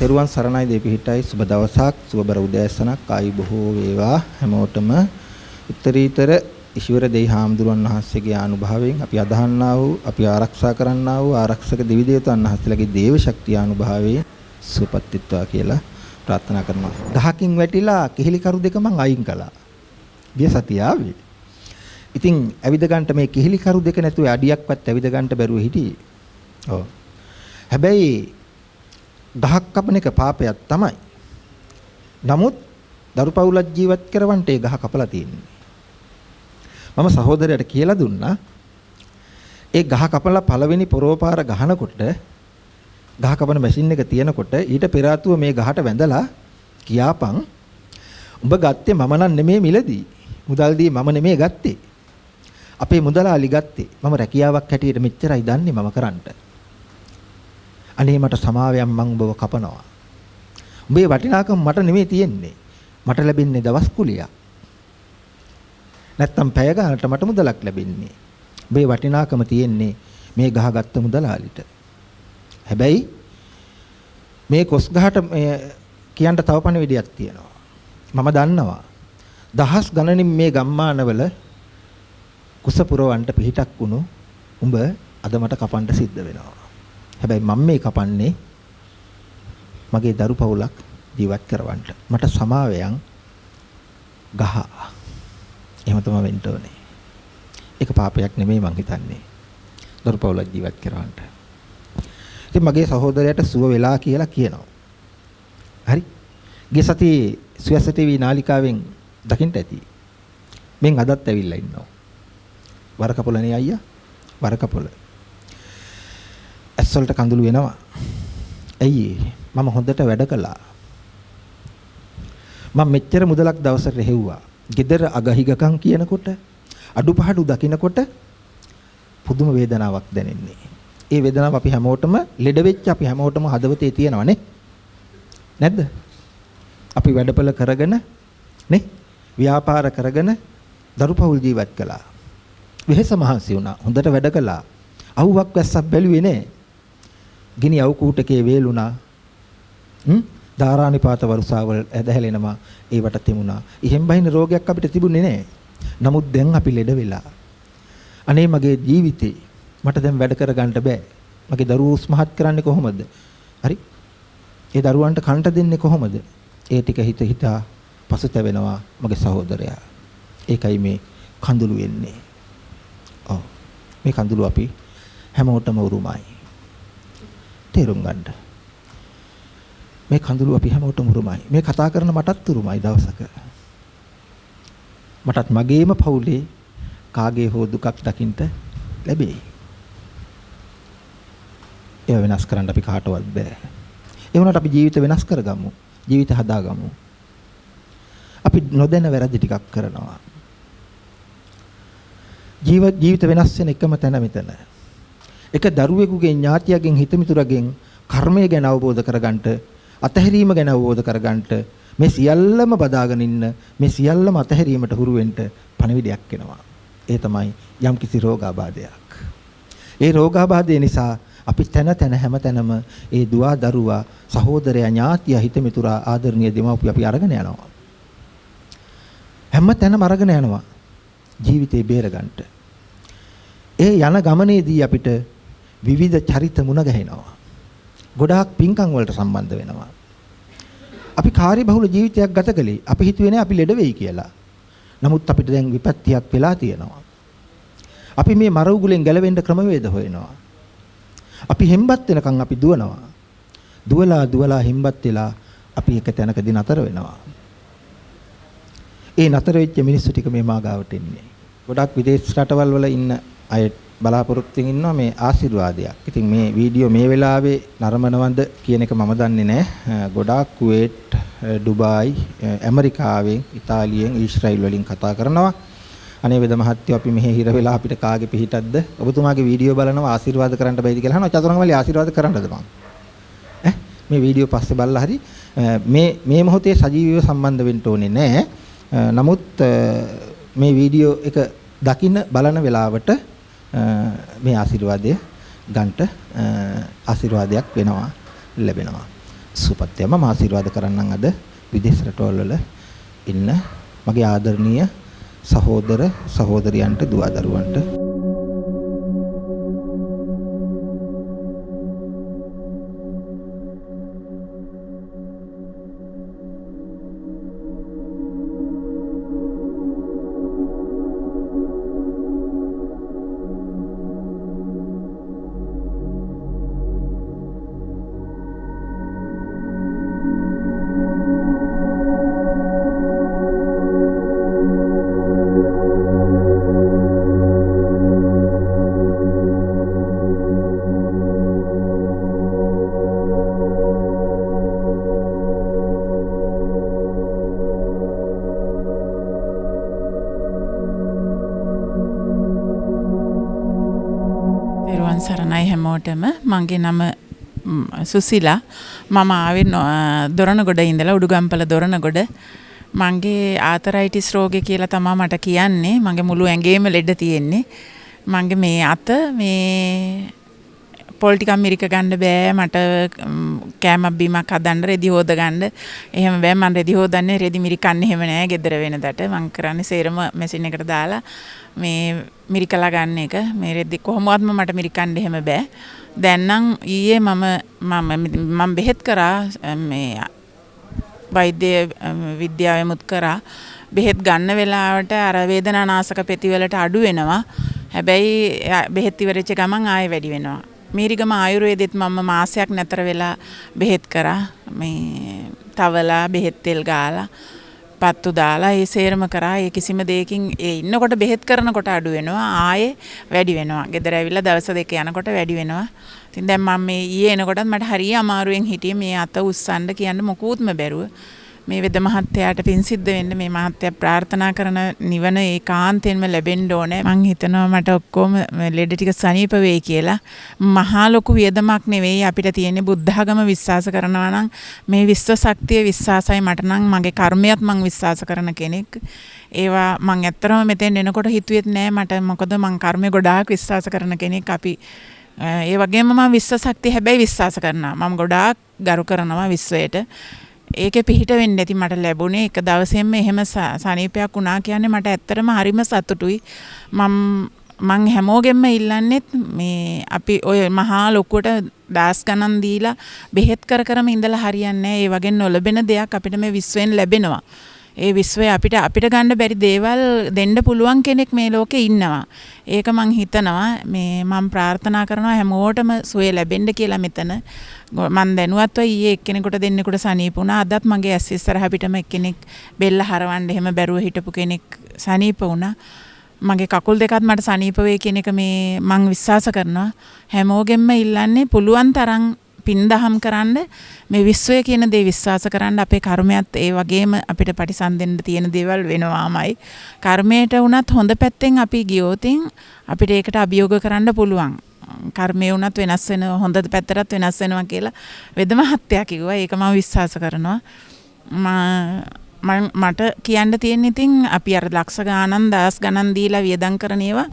තෙරුවන් සරණයි දෙපිහිටයි සුබ දවසක් සුබබර උදෑසනක් ආයු බොහෝ වේවා හැමෝටම උත්තරීතර ඊශ්වර දෙවි හාමුදුරන් වහන්සේගේ අනුභවයෙන් අපි අදහන්නා වූ අපි ආරක්ෂා කරන්නා වූ ආරක්ෂක දෙවි දේවතාවුන් වහන්සේලාගේ දේව ශක්තිය අනුභවයෙන් සුවපත් වෙත්වා කියලා ප්‍රාර්ථනා කරනවා. ගහකින් වැටිලා කිහිලි කරු දෙක මං අයින් කළා. ගිය සතිය ආවේ. ඉතින් ඇවිද ගන්නට මේ කිහිලි කරු දෙක නැතුව අඩියක්වත් ඇවිද ගන්නට බැරුව හිටියේ. ඔව්. හැබැයි ගහක් කපන එක පාපයක් තමයි. නමුත් දරු පවුලක් ජීවත් කරවන්න ඒ ගහ කපලා තියෙන්නේ. මම සහෝදරයට කියලා දුන්නා ඒ ගහ කපලා පළවෙනි පොරෝපාර ගහනකොට ගහ කපන මැෂින් එක තියෙනකොට ඊට පෙර ආතුව මේ ගහට වැඳලා කියාපන් උඹ ගත්තේ මම නම් නෙමෙයි මිලදී. මුදල් දී මම නෙමෙයි ගත්තේ. අපේ මුදලාලි ගත්තේ. මම රැකියාවක් හැටියට මෙච්චරයි දන්නේ මම කරන්නට. අනේ මට සමාවයන් මං ඔබව කපනවා. උඹේ වටිනාකම මට නෙමෙයි තියෙන්නේ. මට ලැබෙන්නේ දවස් කුලියක්. නැත්තම් පැය ගානට මට මුදලක් ලැබෙන්නේ. උඹේ වටිනාකම තියෙන්නේ මේ ගහගත්ත මුදලාලිට. හැබැයි මේ කොස් ගහට කියන්න තව පණිවිඩයක් තියෙනවා. මම දන්නවා. දහස් ගණනින් මේ ගම්මානවල කුස පුරවන්ට පිහිටක් වුණු උඹ අද මට කපන්න සිද්ධ වෙනවා. හැබැයි මම මේ කපන්නේ මගේ දරු පවුලක් ජීවත් කරවන්න. මට සමාවයන් ගහ. එහෙම තමයි වෙන්න ඕනේ. ඒක පාපයක් නෙමෙයි මං හිතන්නේ. දරු පවුලක් ජීවත් කරවන්න. ඉතින් මගේ සහෝදරයාට සුව වෙලා කියලා කියනවා. හරි. ගිය සතියේ සුවස TV නාලිකාවෙන් දකින්න ඇති. මෙන් අදත් ඇවිල්ලා ඉන්නවා. වරකපොළනේ අයියා. වරකපොළ. ඇස්වලට කඳුළු වෙනවා. ඇයි මම හොඳට වැඩ කළා. මම මෙච්චර මුදලක් දවසට රෙහෙව්වා. gedara අගහිගකම් කියනකොට අඩුපහඩු දකින්නකොට පුදුම වේදනාවක් දැනෙන්නේ. ඒ වේදනාව අපි හැමෝටම ලෙඩ වෙච්ච අපි හැමෝටම හදවතේ තියෙනවනේ. නැද්ද? අපි වැඩපල කරගෙන නේ ව්‍යාපාර කරගෙන දරුපවුල් ජීවත් කළා. වෙහෙස මහන්සි වුණා. හොඳට වැඩ කළා. අවුවක් වැස්සක් බැලුවේ නෑ. ගිනි අවු කූටකේ වේලුණා. ධාරානිපාත වරුසාවල් ඇදහැලෙනවා ඒවට තිබුණා. ඉහෙන් බහින රෝගයක් අපිට තිබුණේ නෑ. නමුත් දැන් අපි ලෙඩ වෙලා. අනේ මගේ ජීවිතේ මට දැන් වැඩ කරගන්න බෑ. මගේ දරුවෝ උස්මහත් කරන්නේ කොහොමද? හරි? ඒ දරුවන්ට කන්ට දෙන්නේ කොහොමද? ඒ ටික හිත හිතා පසුතැවෙනවා මගේ සහෝදරයා. ඒකයි මේ කඳුළු වෙන්නේ. ඔව්. මේ කඳුළු අපි හැමෝටම උරුමයි. තේරුම් ගන්න. මේ කඳුළු අපි හැමෝටම උරුමයි. මේ කතා කරන මටත් උරුමයි දවසක. මටත් මගේම පවුලේ කාගේ හෝ දුකක් දකින්න ලැබෙයි. ඒව වෙනස් කරන්න අපි කාටවත් බෑ. ඒ වුණාට අපි ජීවිත වෙනස් කරගමු. ජීවිත හදාගමු. අපි නොදැන වැරදි ටිකක් කරනවා. ජීවිත වෙනස් වෙන එකම තැන මෙතන. එක දරුවෙකුගේ ඥාතියගෙන් හිතමිතුරගෙන් කර්මය ගැන අවබෝධ කරගන්නට අතහැරීම ගැන අවබෝධ කරගන්නට මේ සියල්ලම බදාගෙන ඉන්න මේ සියල්ලම අතහැරීමට හුරු වෙන්න පණිවිඩයක් එනවා. ඒ තමයි යම්කිසි රෝගාබාධයක්. ඒ රෝගාබාධය නිසා අපි තන තන හැම තැනම ඒ දුවා දරුවා සහෝදරයා ඥාතියා හිතමිතුරා ආදරණීය දෙමව්පිය අපි අරගෙන යනවා. හැම තැනම අරගෙන යනවා ජීවිතේ බේරගන්න. ඒ යන ගමනේදී අපිට විවිධ චරිත මුණ ගැහෙනවා. ගොඩාක් පින්කම් වලට සම්බන්ධ වෙනවා. අපි කාර්යබහුල ජීවිතයක් ගත කළේ. අපි හිතුවේ නෑ අපි ලෙඩ වෙයි කියලා. නමුත් අපිට දැන් විපත්තියක් වෙලා තියෙනවා. අපි මේ මර උගුලෙන් ගැලවෙන්න ක්‍රමවේද හොයනවා. අපි හෙම්බත් වෙනකන් අපි දුවනවා. දුවලා හෙම්බත් වෙලා අපි එක තැනකදී නතර වෙනවා. ඒ නතර වෙච්ච මිනිස්සු ටික මේ මාගාවට එන්නේ. ගොඩක් විදේශ රටවල් වල ඉන්න අය බලාපොරොත්තුෙන් ඉන්නවා මේ ආශිර්වාදයක්. ඉතින් මේ වීඩියෝ මේ වෙලාවේ නරඹනවද කියන එක මම දන්නේ නැහැ. ගොඩාක් කුවේට්, ඩුබායි, ඇමරිකාවෙන්, ඉතාලියෙන්, ඊශ්‍රායල් වලින් කතා කරනවා. අනේ වෙද මහත්තයෝ අපි මෙහි හිර වෙලා අපිට කාගේ පිහිටක්ද? ඔබතුමාගේ වීඩියෝ බලනවා ආශිර්වාද කරන්න බැයිද කියලා අහනවා. චතුරංගමලි ආශිර්වාද කරන්නද මං? මේ වීඩියෝ පස්සේ බලලා හරි මේ මොහොතේ සජීවීව සම්බන්ධ වෙන්න ඕනේ නැහැ. නමුත් මේ වීඩියෝ එක දකින්න බලන වෙලාවට මේ ආශිර්වාදය ගන්නට ආශිර්වාදයක් වෙනවා ලැබෙනවා. සුපත්යම ආශිර්වාද කරන්නම් අද විදේශ රටවල් වල ඉන්න මගේ ආදරණීය සහෝදර සහෝදරියන්ට දුව දරුවන්ට සරණයි හැමෝටම මගේ නම සුසිලා මම ආවේ දොරණගොඩ ඉඳලා උඩුගම්පල දොරණගොඩ මගේ ආතරයිටිස් රෝගේ කියලා තමයි මට කියන්නේ මගේ මුළු ඇඟේම ලෙඩ තියෙන්නේ මගේ මේ අත මේ පොල් ටිකක් මිරික ගන්න බෑ මට කෑමක් බීමක් හදන්න රෙදි හොද ගන්න එහෙම බෑ මම රෙදි හොදන්නේ රෙදි මිරිකන්නේ එහෙම නෑ ගෙදර වෙනදට මම කරන්නේ සේරම මැෂින් එකට දාලා මේ මිරිකලා ගන්න එක මේ රෙදි කොහොමවත්ම මට මිරිකන්න එහෙම බෑ දැන් නම් ඊයේ මම බෙහෙත් කරා මේ වෛද්‍ය විද්‍යාවෙමුත් කරා බෙහෙත් ගන්න වෙලාවට අර වේදනානාශක පෙති වලට අඩු වෙනවා හැබැයි බෙහෙත් ඉවරෙච්ච ගමන් ආයෙ වැඩි වෙනවා මීරිගම ආයුර්වේදෙත් මම මාසයක් නැතර වෙලා බෙහෙත් කරා මේ තවලා බෙහෙත් තෙල් ගාලා පත්තු දාලා ඒ සේරම කරා ඒ කිසිම දෙයකින් ඒ ඉන්නකොට බෙහෙත් කරනකොට අඩු වෙනවා ආයේ වැඩි වෙනවා ගෙදර ඇවිල්ලා දවස් දෙක යනකොට වැඩි වෙනවා ඉතින් දැන් මම මේ ඊයේ එනකොටත් මට හරිය අමාරුවෙන් හිටියේ මේ අත උස්සන්න කියන්න මොකුත්ම බැරුව මේ වෙද මහත්තයාට පින් සිද්ධ වෙන්න මේ මහත්තයා ප්‍රාර්ථනා කරන නිවන ඒකාන්තයෙන්ම ලැබෙන්න ඕනේ මං හිතනවා මට ඔක්කොම ලෙඩ ටික සනීප වෙයි කියලා මහා ලොකු වියදමක් නෙවෙයි අපිට තියෙන්නේ බුද්ධඝම විශ්වාස කරනවා නම් මේ විශ්ව ශක්තිය විශ්වාසයි මට නම් මගේ කර්මයක් මං විශ්වාස කරන කෙනෙක් ඒවා මං ඇත්තටම මෙතෙන් එනකොට හිතුවෙත් නෑ මට මොකද මං කර්මය ගොඩාක් විශ්වාස කරන කෙනෙක් අපි ඒ වගේම මම විශ්ව ශක්තිය හැබැයි විශ්වාස කරනවා මම ගොඩාක් ගරු කරනවා විශ්වයට ඒකේ පිහිට වෙන්න ඇති මට ලැබුණේ එක දවසෙම එහෙම සනීපයක් වුණා කියන්නේ මට ඇත්තටම හරිම සතුටුයි මං හැමෝගෙම ඉල්ලන්නේත් මේ අපි ඔය මහා ලොකුවට දාස් ගණන් දීලා බෙහෙත් කරම ඉඳලා හරියන්නේ නැහැ ඒ වගේ නොලැබෙන දෙයක් අපිට මේ විශ්වෙන් ලැබෙනවා ඒ විශ්වය අපිට ගන්න බැරි දේවල් දෙන්න පුළුවන් කෙනෙක් මේ ලෝකේ ඉන්නවා. ඒක මං හිතනවා මේ මම ප්‍රාර්ථනා කරනවා හැමෝටම සුවය ලැබෙන්න කියලා මෙතන. මම දැනුවත්ව ඊයේ එක්කෙනෙකුට දෙන්නෙකුට සනීප වුණා. අදත් මගේ ඇස් ඉස්සරහ පිටම එක්කෙනෙක් බෙල්ල හරවන්න එහෙම බැරුව හිටපු කෙනෙක් සනීප වුණා. මගේ කකුල් දෙකත් මට සනීප වෙයි කියන එක මේ මං විශ්වාස කරනවා. හැමෝගෙම ඉල්ලන්නේ පුළුවන් තරම් පින්දහම් කරන්න මේ විශ්වය කියන දේ විශ්වාස කරන්න අපේ කර්මයත් ඒ වගේම අපිට පරිසම්දෙන්න තියෙන දේවල් වෙනවාමයි කර්මයට වුණත් හොඳ පැත්තෙන් අපි ගියොතින් අපිට ඒකට අභියෝග කරන්න පුළුවන් කර්මය වුණත් වෙනස් වෙන හොඳ පැත්තටත් වෙනස් වෙනවා කියලා වෙද මහත්තයා කිව්වා ඒක මම විශ්වාස කරනවා මට කියන්න තියෙන්නේ ඉතින් අපි අර ලක්ෂ ගාණන් දහස් ගණන් දීලා වියදම් කරන ඒවා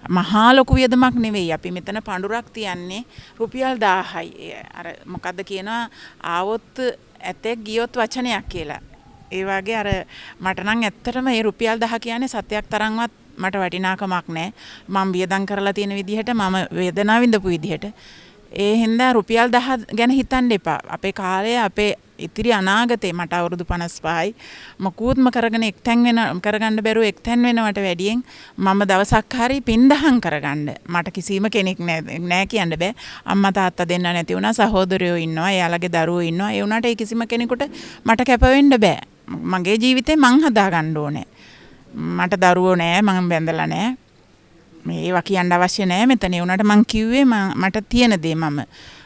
මහා ලොකු වියදමක් නෙවෙයි. අපි මෙතන පඳුරක් තියන්නේ රුපියල් 1000යි. අර මොකද්ද කියනවා ආවොත් ඇතෙක් ගියොත් වචනයක් කියලා. ඒ වගේ අර මට නම් ඇත්තටම මේ රුපියල් 1000 කියන්නේ සත්‍යයක් තරම්වත් මට වටිනාකමක් නැහැ. මම වියදම් කරලා තියෙන විදිහට මම වේදනාව විඳපු විදිහට. ඒ හින්දා රුපියල් 10 ගැන හිතන්න එපා. අපේ කාලය අපේ ඉතිරි අනාගතේ මට අවුරුදු 55යි මොකුත්ම කරගෙන කරගන්න බැරුව එක්තැන් වෙනවට වැඩියෙන් මම දවසක් හරි පින්දහම් කරගන්න මට කිසිම කෙනෙක් නෑ කියන්න බෑ අම්මා තාත්තා දෙන්න නැති වුණා සහෝදරයෝ ඉන්නවා එයාලගේ දරුවෝ ඉන්නවා ඒ වුණාට ඒ කිසිම කෙනෙකුට මට කැප වෙන්න බෑ මගේ ජීවිතේ මං හදා ගන්න ඕනේ මට දරුවෝ නෑ මං බැඳලා නෑ මේවා කියන්න අවශ්‍ය නෑ මෙතන ඒ වුණාට මං කිව්වේ මට තියෙන දේ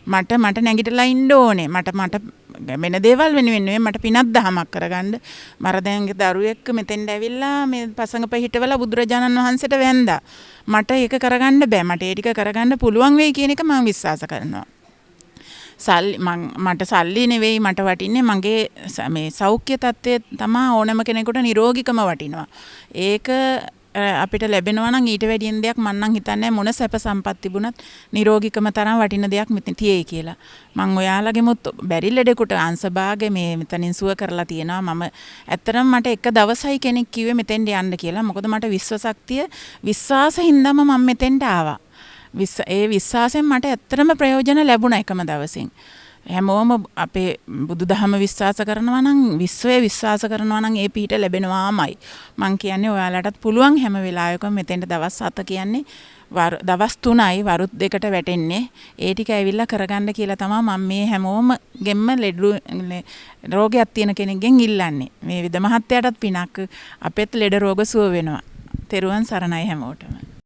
මට නැගිටලා ඉන්න ඕනේ මට වෙන දේවල් වෙනුවෙන් නෙවෙයි මට පිනක් දහමක් කරගන්න මරදැන්ගේ දරුවෙක් මෙතෙන්ට ඇවිල්ලා මේ පසඟ පිහිටවල බුදුරජාණන් වහන්සේට වැඳා මට ඒක කරගන්න බෑ මට ඒ ටික කරගන්න පුළුවන් වෙයි කියන එක මම විශ්වාස කරනවා මට සල්ලි නෙවෙයි මට වටින්නේ මගේ මේ සෞඛ්‍ය තත්ත්වය තමයි ඕනම කෙනෙකුට නිරෝගීකම වටිනවා ඒක අපිට ලැබෙනවා නම් ඊට වැඩියෙන් දෙයක් මම නම් හිතන්නේ මොන සැප සම්පත් තිබුණත් නිරෝගීකම තරම් වටින දෙයක් මෙතන තියෙයි කියලා. මම ඔයාලගෙමුත් බැරි ලෙඩෙකුට අංශභාගය මේ මෙතනින් සුව කරලා තියෙනවා. මම ඇත්තටම මට එක දවසයි කෙනෙක් කිව්වේ මෙතෙන්ට යන්න කියලා. මොකද මට විශ්වශක්තිය විශ්වාසින්දම මම මෙතෙන්ට ආවා. ඒ විශ්වාසයෙන් මට ඇත්තටම ප්‍රයෝජන ලැබුණා එකම දවසින්. හැමෝම අපේ බුදුදහම විශ්වාස කරනවා නම් විශ්වය විශ්වාස කරනවා නම් ඒ පිහිට ලැබෙනවාමයි. මං කියන්නේ ඔයාලටත් පුළුවන් හැම වෙලාවකම මෙතෙන්ට දවස් 7 කියන්නේ දවස් 3යි වරුත් 2කට වැටෙන්නේ. ඒ ටික ඇවිල්ලා කරගන්න කියලා තමයි මම මේ හැමෝම ගෙම්ම රෝගයක් තියෙන කෙනෙක්ගෙන් ඉල්ලන්නේ. මේ විද මහත්තයාටත් පිනක් අපෙත් ලෙඩ රෝග සුව වෙනවා. තෙරුවන් සරණයි හැමෝටම.